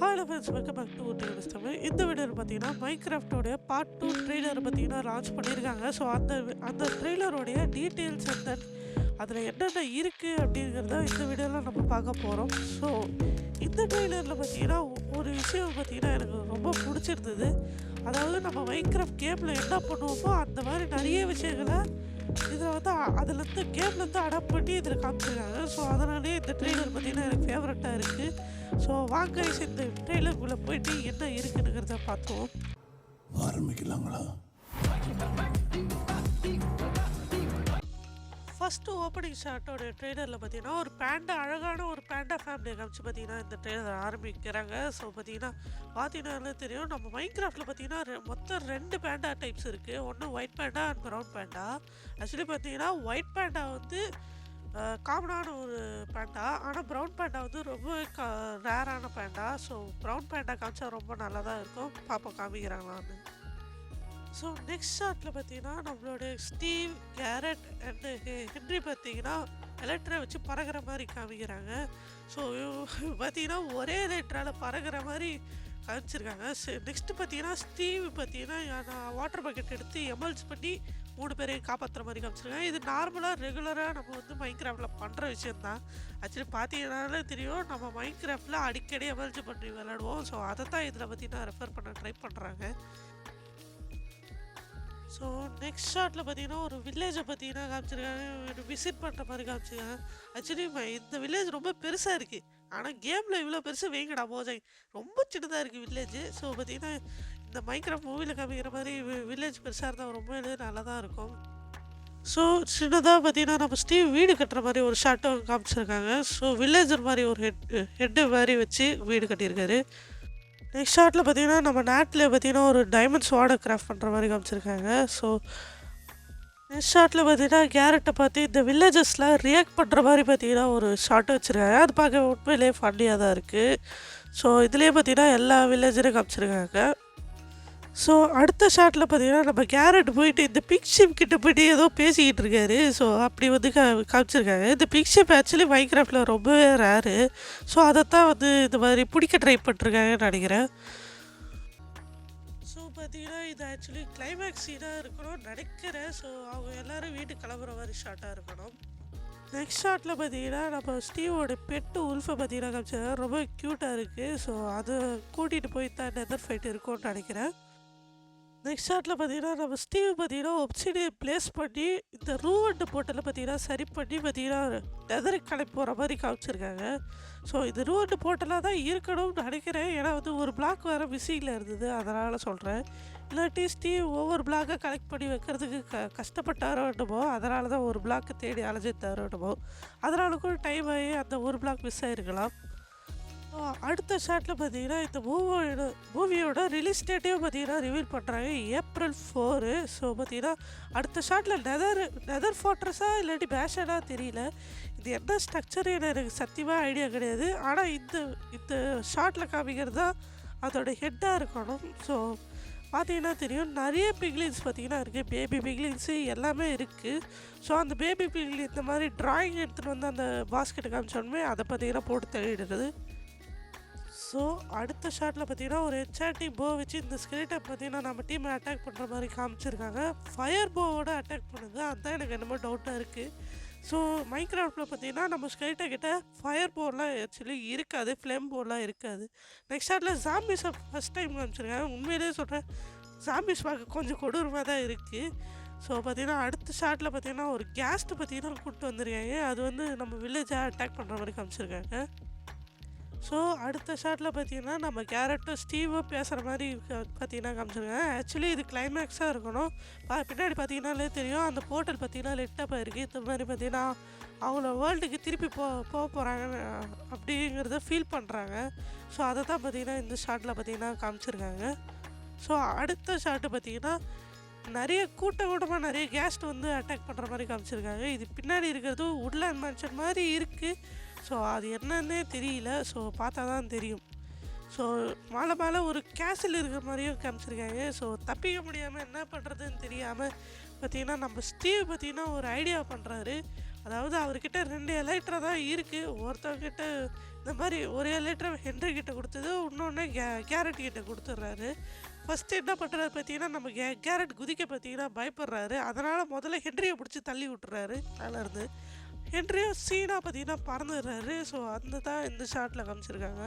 Hello friends, welcome back to TNS Tamil. இந்த வீடியோவில் பார்த்தீங்கன்னா மைன்கிராஃப்டோடைய பார்ட் 2 ட்ரெய்லர் பார்த்தீங்கன்னா லான்ச் பண்ணியிருக்காங்க. ஸோ அந்த ட்ரெய்லரோடைய டீட்டெயில்ஸ் அண்ட் தென் அதில் என்னென்ன இருக்குது அப்படிங்கிறத இந்த வீடியோவில் நம்ம பார்க்க போகிறோம். ஸோ இந்த ட்ரெய்லரில் பார்த்தீங்கன்னா ஒரு விஷயம் பார்த்தீங்கன்னா எனக்கு ரொம்ப பிடிச்சிருந்தது. அதாவது நம்ம மைன்கிராஃப்ட் கேமில் என்ன பண்ணுவோமோ அந்த மாதிரி நிறைய விஷயங்களை இதில் வந்து அதுலேருந்து கேம்லேருந்து அடாப்ட் பண்ணி இதில் காமிச்சிருக்காங்க. ஸோ அதனாலே இந்த ட்ரெய்லர் பார்த்தீங்கன்னா எனக்கு ஃபேவரட்டாக இருக்குது. ஸோ வாங்க இந்த ட்ரெய்லருக்குள்ளே போயிட்டு என்ன இருக்குதுங்கிறத பார்த்தோம். ஆரம்பிக்கலாங்களா? ஃபஸ்ட்டு ஓப்பனிங் ஷாட்டோட ட்ரெய்லரில் பார்த்தீங்கன்னா ஒரு பேண்டா, அழகான ஒரு பேண்டா ஃபேமிலியை காமிச்சு பார்த்தீங்கன்னா இந்த ட்ரெய்லர் ஆரம்பிக்கிறாங்க. ஸோ பார்த்தீங்கன்னா தெரியும், நம்ம மைன்கிராஃப்டில் பார்த்தீங்கன்னா மொத்தம் 2 பேண்டா டைப்ஸ் இருக்குது. ஒன்று ஒயிட் பேண்டா அண்ட் ப்ரௌன் பேண்டா. ஆக்சுவலி பார்த்தீங்கன்னா ஒயிட் பேண்டா வந்து காமனான ஒரு பேண்டா, ஆனால் ப்ரௌன் பேண்டா வந்து ரொம்ப ரேரான பேண்டா. ஸோ ப்ரௌன் பேண்டா காமிச்சா ரொம்ப நல்லா தான் இருக்கும். பாப்பா காமிக்கிறாங்களான்னு. ஸோ நெக்ஸ்ட் ஷாட்டில் பார்த்தீங்கன்னா நம்மளோட ஸ்டீவ், கேரட் அண்டு ஹென்ரி பார்த்தீங்கன்னா எலக்ட்ரை வச்சு பறக்கிற மாதிரி காமிக்கிறாங்க. ஸோ பார்த்தீங்கன்னா ஒரே எலக்ட்ரால் பறக்கிற மாதிரி காமிச்சிருக்காங்க. நெக்ஸ்ட்டு பார்த்தீங்கன்னா ஸ்டீவ் பார்த்தீங்கன்னா வாட்டர் பக்கெட் எடுத்து எமல்ஸ் பண்ணி 3 பேரையும் காப்பாற்றுற மாதிரி காமிச்சிருக்காங்க. இது நார்மலாக ரெகுலராக நம்ம வந்து மைன்கிராஃப்டில் பண்ணுற விஷயந்தான். ஆக்சுவலி பார்த்தீங்கன்னாலே தெரியும், நம்ம மைன்கிராஃப்டில் அடிக்கடி எமல்ஜி பண்ணி விளையாடுவோம். ஸோ அதை தான் இதில் பார்த்தீங்கன்னா ரெஃபர் பண்ண ட்ரை பண்ணுறாங்க. ஸோ நெக்ஸ்ட் ஷாட்டில் பார்த்தீங்கன்னா ஒரு வில்லேஜை பார்த்தீங்கன்னா காமிச்சிருக்காங்க, விசிட் பண்ணுற மாதிரி காமிச்சிருக்காங்க. ஆக்சுவலி இந்த வில்லேஜ் ரொம்ப பெருசாக இருக்குது, ஆனால் கேமில் இவ்வளோ பெருசு வைங்கடா போஜாய், ரொம்ப சின்னதாக இருக்குது வில்லேஜ். ஸோ பார்த்தீங்கன்னா இந்த மைன்கிராஃப்ட் மூவியில் காமிக்கிற மாதிரி வில்லேஜ் பெருசாக இருந்தால் ரொம்ப நல்லா தான் இருக்கும். ஸோ சின்னதாக பார்த்தீங்கன்னா நம்ம ஸ்டீவ் வீடு கட்டுற மாதிரி ஒரு ஷாட்டும் காமிச்சிருக்காங்க. ஸோ வில்லேஜர் மாதிரி ஒரு ஹெட்டு மாதிரி வச்சு வீடு கட்டியிருக்காரு. நெக்ஸ்ட் ஷாட்டில் பார்த்தீங்கன்னா நம்ம நாட்டில் பார்த்தீங்கன்னா ஒரு டைமண்ட் ஸ்வாடை கிராஃப்ட் பண்ணுற மாதிரி காமிச்சிருக்காங்க. ஸோ நெக்ஸ்ட் ஷாட்டில் பார்த்தீங்கன்னா கேரட்டை பார்த்து இந்த வில்லேஜஸில் ரியாக்ட் பண்ணுற மாதிரி பார்த்தீங்கன்னா ஒரு ஷாட்டை வச்சுருக்காங்க. அது பார்க்க உண்மையிலே ஃபன்னியாக தான் இருக்குது. ஸோ இதுலேயே பார்த்தீங்கன்னா எல்லா வில்லேஜரையும் காமிச்சிருக்காங்க. ஸோ அடுத்த ஷாட்டில் பார்த்தீங்கன்னா நம்ம கேரட் போயிட்டு இந்த பிக்ஷிப் கிட்ட போய்ட்டு ஏதோ பேசிக்கிட்டு இருக்காரு. ஸோ அப்படி வந்து காமிச்சிருக்காங்க. இந்த பிக்ஷிப் ஆக்சுவலி மைன்கிராஃப்டில் ரொம்பவே ரேரு. ஸோ அதைத்தான் வந்து இந்த மாதிரி பிடிக்க ட்ரை பண்ணிருக்காங்கன்னு நினைக்கிறேன். ஸோ பார்த்தீங்கன்னா இது ஆக்சுவலி கிளைமேக்ஸ் சீனாக இருக்கணும் நினைக்கிறேன். ஸோ அவங்க எல்லோரும் வீட்டுக்கு கிளம்புற மாதிரி ஷார்ட்டாக இருக்கணும். நெக்ஸ்ட் ஷாட்டில் பார்த்தீங்கன்னா நம்ம ஸ்டீவோட பெட்டு உல்ஃபை பார்த்தீங்கன்னா காமிச்சிருக்காங்க. ரொம்ப க்யூட்டாக இருக்குது. ஸோ அதை கூட்டிகிட்டு போய் தான் நெதர் ஃபைட் இருக்கும்னு நினைக்கிறேன். நெக்ஸ்ட் ஷாட்டில் பார்த்தீங்கன்னா நம்ம ஸ்டீவ் பார்த்தீங்கன்னா ஒப்சிடியை ப்ளேஸ் பண்ணி இந்த ரூவண்டு போட்டலில் பார்த்தீங்கன்னா சரி பண்ணி பார்த்தீங்கன்னா நெதருக்கு கிளம்பி போகிற மாதிரி காமிச்சிருக்காங்க. ஸோ இது ரூவண்டு போட்டலாக தான் இருக்கணும்னு நினைக்கிறேன். ஏன்னா வந்து ஒரு பிளாக் வேறு மிஸ்ஸிங்கில் இருந்தது, அதனால் சொல்கிறேன். இல்லாட்டி ஸ்டீவ் ஒவ்வொரு பிளாக்கை கலெக்ட் பண்ணி வைக்கிறதுக்கு கஷ்டப்பட்டாரோ என்னமோ, அதனால தான் ஒரு பிளாக்கை தேடி அலைஞ்சிட்டாரோ என்னமோ, அதனால கூட டைம் ஆகி அந்த ஒரு பிளாக் மிஸ் ஆகிருக்கலாம். அடுத்த ஷாட்டில் பார்த்தீங்கன்னா இந்த மூவியோட ரிலீஸ் டேட்டையும் பார்த்தீங்கன்னா ரிவீல் பண்ணுறாங்க, April 4. ஸோ பார்த்தீங்கன்னா அடுத்த ஷாட்டில் நெதர் ஃபார்ட்ரஸாக இல்லாட்டி பேஷனாக தெரியல. இது என்ன ஸ்ட்ரக்சர் எனக்கு சத்தியமாக ஐடியா கிடையாது. ஆனால் இந்த ஷாட்டில் காமிக்கிறது தான் அதோட ஹெட்டாக இருக்கணும். ஸோ பார்த்தீங்கன்னா தெரியும், நிறைய பிக்லின்ஸ் பார்த்தீங்கன்னா இருக்குது, பேபி பிக்லின்ஸு எல்லாமே இருக்குது. ஸோ அந்த பேபி பிக்லின் இந்த மாதிரி ட்ராயிங் எடுத்துகிட்டு வந்து அந்த பாஸ்கெட்டை காமிச்சோடனே அதை பார்த்தீங்கன்னா போட்டு தள்ளிடுறது. ஸோ அடுத்த ஷாட்டில் பார்த்தீங்கன்னா ஒரு என்சாண்டிங் போ வச்சு இந்த ஸ்கெலிட்டை பார்த்தீங்கன்னா நம்ம டீமை அட்டாக் பண்ணுற மாதிரி காமிச்சிருக்காங்க. ஃபயர் போவோட அட்டாக் பண்ணுது, அதுதான் எனக்கு என்னமோ டவுட்டாக இருக்குது. ஸோ மைன்கிராஃப்டில் பார்த்தீங்கன்னா நம்ம ஸ்கெலிட்டை கிட்ட ஃபயர் போர்லாம் ஆக்சுவலி இருக்காது, ஃப்ளேம் போர்லாம் இருக்காது. நெக்ஸ்ட் ஷாட்டில் ஜாம்பிஸை ஃபஸ்ட் டைம் காமிச்சிருக்காங்க. உண்மையிலே சொல்கிறேன், ஜாம்பிஸ் பார்க்க கொஞ்சம் கொடூரமாக தான் இருக்குது. ஸோ பார்த்தீங்கன்னா அடுத்த ஷாட்டில் பார்த்தீங்கன்னா ஒரு கேஸ்ட்டு பார்த்தீங்கன்னா கூப்பிட்டு வந்துருக்காங்க. அது வந்து நம்ம வில்லேஜை அட்டாக் பண்ணுற மாதிரி காமிச்சிருக்காங்க. ஸோ அடுத்த ஷாட்டில் பார்த்தீங்கன்னா நம்ம கேரட்டும் ஸ்டீவும் பேசுகிற மாதிரி பார்த்தீங்கன்னா காமிச்சிருக்காங்க. ஆக்சுவலி இது கிளைமேக்ஸாக இருக்கணும். பின்னாடி பார்த்தீங்கன்னாலே தெரியும், அந்த போர்ட்டல் பார்த்தீங்கன்னா லெட்டப் ஆகிருக்கு. இந்த மாதிரி பார்த்தீங்கன்னா அவங்கள வேர்ல்டுக்கு திருப்பி போக போகிறாங்க அப்படிங்கிறத ஃபீல் பண்ணுறாங்க. ஸோ அதை தான் பார்த்தீங்கன்னா இந்த ஷாட்டில் பார்த்தீங்கன்னா காமிச்சிருக்காங்க. ஸோ அடுத்த ஷாட்டு பார்த்தீங்கன்னா நிறைய கூட்டமாக நிறைய கேஸ்ட் வந்து அட்டாக் பண்ணுற மாதிரி காமிச்சிருக்காங்க. இது பின்னாடி இருக்கிறது உட்லேண்ட் மேன்ஷன் மாதிரி இருக்குது. ஸோ அது என்னன்னே தெரியல. ஸோ பார்த்தா தான் தெரியும். ஸோ மேலே ஒரு கேசல் இருக்கிற மாதிரியும் காமிச்சிருக்காங்க. ஸோ தப்பிக்க முடியாமல் என்ன பண்ணுறதுன்னு தெரியாமல் பார்த்தீங்கன்னா நம்ம ஸ்டீவ் பார்த்தீங்கன்னா ஒரு ஐடியா பண்ணுறாரு. அதாவது அவர்கிட்ட 2 எலைட்ரா தான் இருக்குது. ஒருத்தவங்கிட்ட இந்த மாதிரி ஒரு எலைட்ரா ஹென்றி கிட்ட கொடுத்தது, இன்னொன்று கேரட் கிட்ட கொடுத்துட்றாரு. ஃபஸ்ட்டு என்ன பண்ணுறாரு பார்த்தீங்கன்னா, நம்ம கேரட் குதிக்க பார்த்தீங்கன்னா பயப்படுறாரு. அதனால் முதல்ல ஹென்ரியை பிடிச்சி தள்ளி விட்டுறாரு மேலேருந்து. ஹென்ரியும் சீனா பார்த்தீங்கன்னா பறந்துடுறாரு. ஸோ அந்த தான் இந்த ஷாட்டில் காமிச்சிருக்காங்க.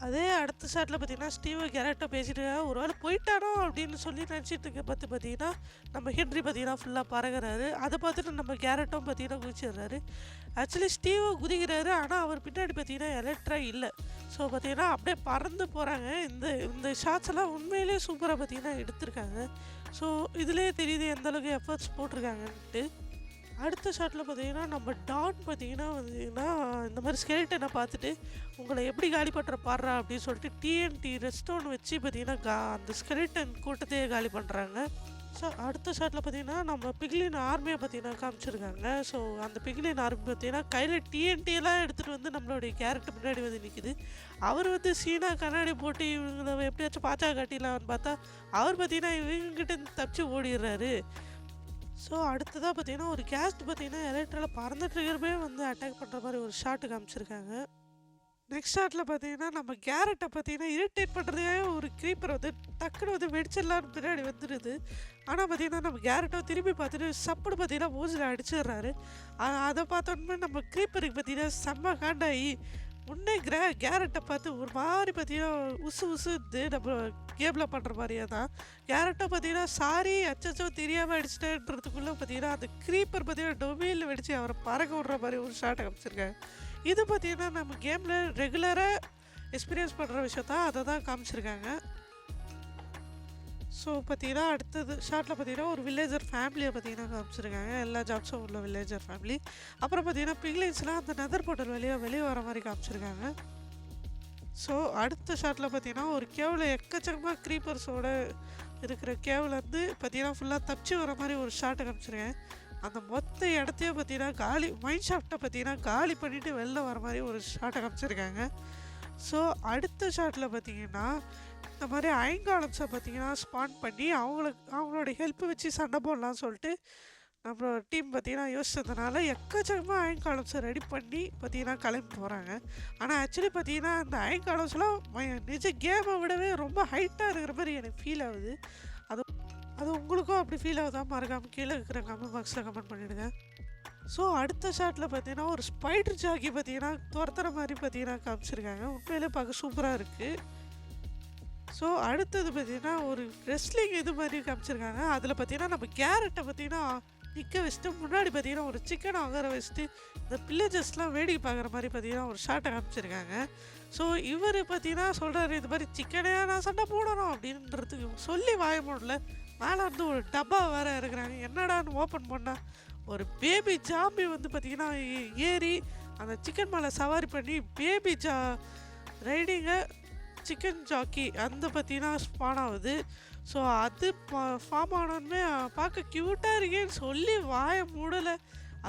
அதே அடுத்த ஷாட்டில் பார்த்தீங்கன்னா ஸ்டீவ் கேரக்டர் பேசிட்டு ஒரு வேளை போயிட்டானோ அப்படின்னு சொல்லி நினச்சிட்டு இருக்க பார்த்தீங்கன்னா நம்ம ஹென்றி பார்த்தீங்கன்னா ஃபுல்லாக பறகுறாரு. அதை பார்த்துட்டு நம்ம கேரட்டும் பார்த்தீங்கன்னா குதிச்சிடுறாரு. ஆக்சுவலி ஸ்டீவ் குதிக்கிறாரு, ஆனால் அவர் பின்னாடி பார்த்தீங்கன்னா எலக்ட்ரா இல்லை. ஸோ பார்த்தீங்கன்னா அப்படியே பறந்து போகிறாங்க. இந்த இந்த ஷாட்ஸ் எல்லாம் உண்மையிலேயே சூப்பராக பார்த்தீங்கன்னா எடுத்திருக்காங்க. ஸோ இதுலேயே தெரியுது எந்தளவுக்கு எஃபர்ட்ஸ் போட்டிருக்காங்கன்ட்டு. அடுத்த ஷாட்டில் பார்த்தீங்கன்னா நம்ம டான் பார்த்தீங்கன்னா இந்த மாதிரி ஸ்கெலிட்டனை பார்த்துட்டு உங்களை எப்படி காலி பண்ணுற பாடுறா அப்படின்னு சொல்லிட்டு டிஎன்டி ரெஸ்டோன் வச்சு பார்த்தீங்கன்னா அந்த ஸ்கெலிட்டன் கூட்டத்தையே காலி பண்ணுறாங்க. ஸோ அடுத்த ஷாட்டில் பார்த்தீங்கன்னா நம்ம பிக்லின் ஆர்மியை பார்த்தீங்கன்னா காமிச்சிருக்காங்க. ஸோ அந்த பிக்லின் ஆர்மி பார்த்தீங்கன்னா கையில் டிஎன்டியெல்லாம் எடுத்துகிட்டு வந்து நம்மளுடைய கேரக்டர் முன்னாடி வந்து நிற்கிது. அவர் வந்து சீனா கண்ணாடி போட்டு இவங்களை எப்படியாச்சும் பாச்சா காட்டிடலாம்னு பார்த்தா அவர் பார்த்தீங்கன்னா இவங்ககிட்ட தப்பிச்சு ஓடிடுறாரு. ஸோ அடுத்ததாக பார்த்தீங்கன்னா ஒரு கேஸ்ட் பார்த்தீங்கன்னா எலக்ட்ராவில் பறந்துட்டு இருக்கிறப்பே வந்து அட்டாக் பண்ணுற மாதிரி ஒரு ஷாட்டு காமிச்சிருக்காங்க. நெக்ஸ்ட் ஷாட்டில் பார்த்தீங்கன்னா நம்ம கேரட்டை பார்த்தீங்கன்னா இரிட்டேட் பண்ணுறதே ஒரு க்ரீப்பர் வந்து டக்குன்னு வந்து வெடிச்சிடலான்னு பின்னாடி வந்துடுது. ஆனால் பார்த்தீங்கன்னா நம்ம கேரட்டை திரும்பி பார்த்துட்டு சப்புன்னு பார்த்தீங்கன்னா மூஞ்சில் அடிச்சிடுறாரு. அதை பார்த்தோன்னே நம்ம க்ரீப்பருக்கு பார்த்தீங்கன்னா செம்ம காண்டாகி முன்னே கேரட்டை பார்த்து ஒரு மாதிரி பார்த்தீங்கன்னா உசுந்து நம்ம கேமில் பண்ணுற மாதிரியே தான் கேரட்டை பார்த்தீங்கன்னா சாரி அச்சோ தெரியாமல் அடிச்சிட்டேன்றதுக்குள்ளே பார்த்தீங்கன்னா அந்த க்ரீப்பர் பார்த்தீங்கன்னா டொமைனில் வெடித்து அவரை பறக்க விட்ற மாதிரி ஒரு ஷாட்டை காமிச்சிருக்காங்க. இது பார்த்தீங்கன்னா நம்ம கேமில் ரெகுலராக எக்ஸ்பீரியன்ஸ் பண்ணுற விஷயம் தான், அதை தான் காமிச்சிருக்காங்க. ஸோ பார்த்தீங்கன்னா அடுத்தது ஷாட்டில் பார்த்தீங்கன்னா ஒரு வில்லேஜர் ஃபேமிலியை பார்த்தீங்கன்னா காமிச்சிருக்காங்க. எல்லா ஜாப்ஸும் உள்ள வில்லேஜர் ஃபேமிலி. அப்புறம் பார்த்தீங்கன்னா பிக்லின்ஸ்லாம் அந்த நெதர் போர்ட்டல் வெளியே வர மாதிரி காமிச்சிருக்காங்க. ஸோ அடுத்த ஷாட்டில் பார்த்தீங்கன்னா ஒரு கேவில் எக்கச்சக்கமாக க்ரீப்பர்ஸோடு இருக்கிற கேவில் வந்து பார்த்தீங்கன்னா ஃபுல்லாக தப்பிச்சு வர மாதிரி ஒரு ஷாட்டை காமிச்சிருக்கேன். அந்த மொத்த இடத்தையும் பார்த்தீங்கன்னா மைண்ட் ஷாஃப்ட்டை பார்த்தீங்கன்னா காலி பண்ணிவிட்டு வெளில வர மாதிரி ஒரு ஷாட்டை காமிச்சிருக்காங்க. ஸோ அடுத்த ஷாட்டில் பார்த்தீங்கன்னா இந்த மாதிரி அயன்காலம்ஸை பார்த்தீங்கன்னா ஸ்பான் பண்ணி அவங்களோட ஹெல்ப்பை வச்சு சண்டை போடலான்னு சொல்லிட்டு நம்மளோட டீம் பார்த்தீங்கன்னா யோசிச்சதுனால எக்கச்சக்கமாக அயன்காலம்ஸை ரெடி பண்ணி பார்த்தீங்கன்னா கிளம்பி போகிறாங்க. ஆனால் ஆக்சுவலி பார்த்தீங்கன்னா அந்த அயன்காலம்ஸ்லாம் நிஜ கேமை விடவே ரொம்ப ஹைட்டாக இருக்கிற மாதிரி எனக்கு ஃபீல் ஆகுது. அது உங்களுக்கும் அப்படி ஃபீல் ஆகுதா? மறக்காமல் கீழே இருக்கிற கமெண்ட் பாக்ஸில் கமெண்ட் பண்ணிவிடுங்க. ஸோ அடுத்த ஷாட்டில் பார்த்தீங்கன்னா ஒரு ஸ்பைடர் ஜாக்கி பார்த்தீங்கன்னா துரத்துற மாதிரி பார்த்தீங்கன்னா காமிச்சிருக்காங்க. உண்மையிலே பார்க்க சூப்பராக இருக்குது. ஸோ அடுத்தது பார்த்தீங்கன்னா ஒரு ரெஸ்லிங் இது மாதிரி காமிச்சிருக்காங்க. அதில் பார்த்தீங்கன்னா நம்ம கேரட்டை பார்த்தீங்கன்னா நிற்க வச்சுட்டு முன்னாடி பார்த்தீங்கன்னா ஒரு சிக்கனை அகர வச்சுட்டு இந்த பில்லேஜஸ்லாம் வேடிக்கை பார்க்குற மாதிரி பார்த்தீங்கன்னா ஒரு ஷாட்டை காமிச்சிருக்காங்க. ஸோ இவர் பார்த்தீங்கன்னா சொல்கிறாரு இது மாதிரி சிக்கனையா நான் சண்டை போடணும் அப்படின்றதுக்கு சொல்லி வாய முடியல. மேலே வந்து ஒரு டப்பா வேறு இருக்கிறாங்க. என்னடான்னு ஓப்பன் பண்ணால் ஒரு பேபி ஜாம்பி வந்து பார்த்தீங்கன்னா ஏறி அந்த சிக்கன் மேலே சவாரி பண்ணி பேபி ரைடிங்கை சிக்கன் ஜாக்கி அந்த பார்த்தீங்கன்னா ஸ்பான் ஆகுது. ஸோ அது ஃபார்ம் ஆனோடனே பார்க்க க்யூட்டாக இருக்கேன்னு சொல்லி வாய மூடலை.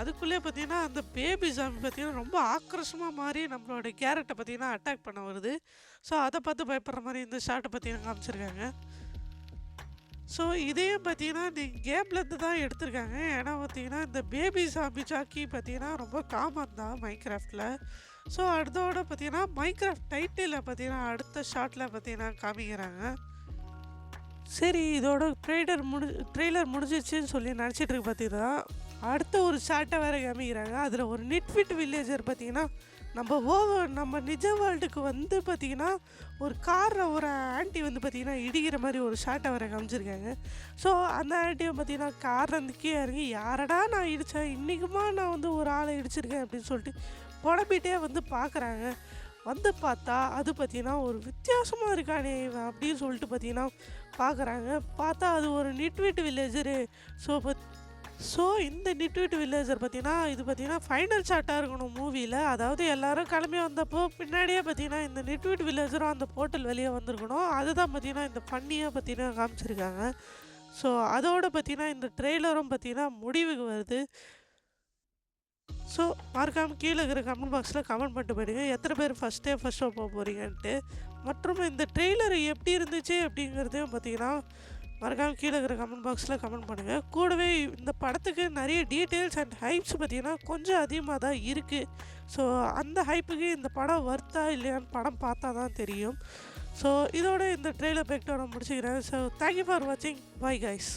அதுக்குள்ளே பார்த்தீங்கன்னா அந்த பேபி ஜாம்பி பார்த்தீங்கன்னா ரொம்ப ஆக்ரோஷமாக மாறி நம்மளோட கேரட்டை பார்த்தீங்கன்னா அட்டாக் பண்ண வருது. ஸோ அதை பார்த்து பயப்படுற மாதிரி இந்த ஷாட்டை பார்த்தீங்கன்னா காமிச்சிருக்காங்க. ஸோ இதையும் பார்த்தீங்கன்னா நீங்கள் கேம்லேருந்து தான் எடுத்திருக்காங்க. ஏன்னா பார்த்தீங்கன்னா இந்த பேபி ஜாம்பி ஜாக்கி பார்த்தீங்கன்னா ரொம்ப காமன் தான் மைன்கிராஃப்டில். ஸோ அதோட பார்த்தீங்கன்னா மைன்கிராஃப்ட் டைட்டிலில் பார்த்தீங்கன்னா அடுத்த ஷாட்டில் பார்த்தீங்கன்னா காமிக்கிறாங்க. சரி இதோட ட்ரெய்லர் முடிஞ்சிச்சுன்னு சொல்லி நினச்சிட்டு இருக்கு பார்த்தீங்கன்னா அடுத்த ஒரு ஷாட்டை வேறு காமிக்கிறாங்க. அதில் ஒரு நிட்ஃபிட் வில்லேஜர் பார்த்தீங்கன்னா நம்ம நிஜ வேர்ல்டுக்கு வந்து பார்த்திங்கன்னா ஒரு காரில் ஒரு ஆண்டி வந்து பார்த்திங்கன்னா இடிக்கிற மாதிரி ஒரு ஷாட்டை வர காமிச்சிருக்காங்க. ஸோ அந்த ஆண்டியை பார்த்திங்கன்னா காரில் இருந்து கீழே இறங்கி யாரடா நான் இடித்தேன், இன்றைக்குமா நான் வந்து ஒரு ஆளை இடிச்சிருக்கேன் அப்படின்னு சொல்லிட்டு புலம்பிகிட்டே வந்து பார்க்குறாங்க. வந்து பார்த்தா அது பார்த்திங்கன்னா ஒரு வித்தியாசமாக இருக்கானே அப்படின்னு சொல்லிட்டு பார்த்திங்கன்னா பார்க்குறாங்க. பார்த்தா அது ஒரு நிட்விட் வில்லேஜரு. ஸோ இந்த நிட்விட் வில்லேஜர் பார்த்தீங்கன்னா இது பார்த்தீங்கன்னா ஃபைனல் ஷாட்டாக இருக்கணும் மூவியில். அதாவது எல்லோரும் கிளம்பி வந்தப்போ பின்னாடியே பார்த்தீங்கன்னா இந்த நிட்விட் வில்லேஜரும் அந்த போர்ட்டல் வெளியே வந்திருக்கணும். அதுதான் பார்த்தீங்கன்னா இந்த ஃபன்னியாக பார்த்தீங்கன்னா காமிச்சிருக்காங்க. ஸோ அதோடு பார்த்தீங்கன்னா இந்த ட்ரெய்லரும் பார்த்தீங்கன்னா முடிவுக்கு வருது. ஸோ மறக்காமல் கீழே இருக்கிற கமெண்ட் பாக்ஸில் கமெண்ட் பண்ணிட்டு போயிடுங்க எத்தனை பேர் ஃபஸ்ட் ஷோ போக போகிறீங்கன்ட்டு. மற்றும் இந்த ட்ரெய்லர் எப்படி இருந்துச்சு அப்படிங்கிறதையும் பார்த்தீங்கன்னா மறக்காமல் கீழே இருக்கிற கமெண்ட் பாக்ஸில் கமெண்ட் பண்ணுங்கள். கூடவே இந்த படத்துக்கு நிறைய டீட்டெயில்ஸ் அண்ட் ஹைப்ஸ் பார்த்திங்கன்னா கொஞ்சம் அதிகமாக தான் இருக்குது. ஸோ அந்த ஹைப்புக்கு இந்த படம் வர்த்தா இல்லையான்னு படம் பார்த்தா தான் தெரியும். ஸோ இதோட இந்த ட்ரெய்லர் பேக்டோட முடிச்சுக்கிறேன். ஸோ தேங்க்யூ ஃபார் வாட்சிங். Bye guys.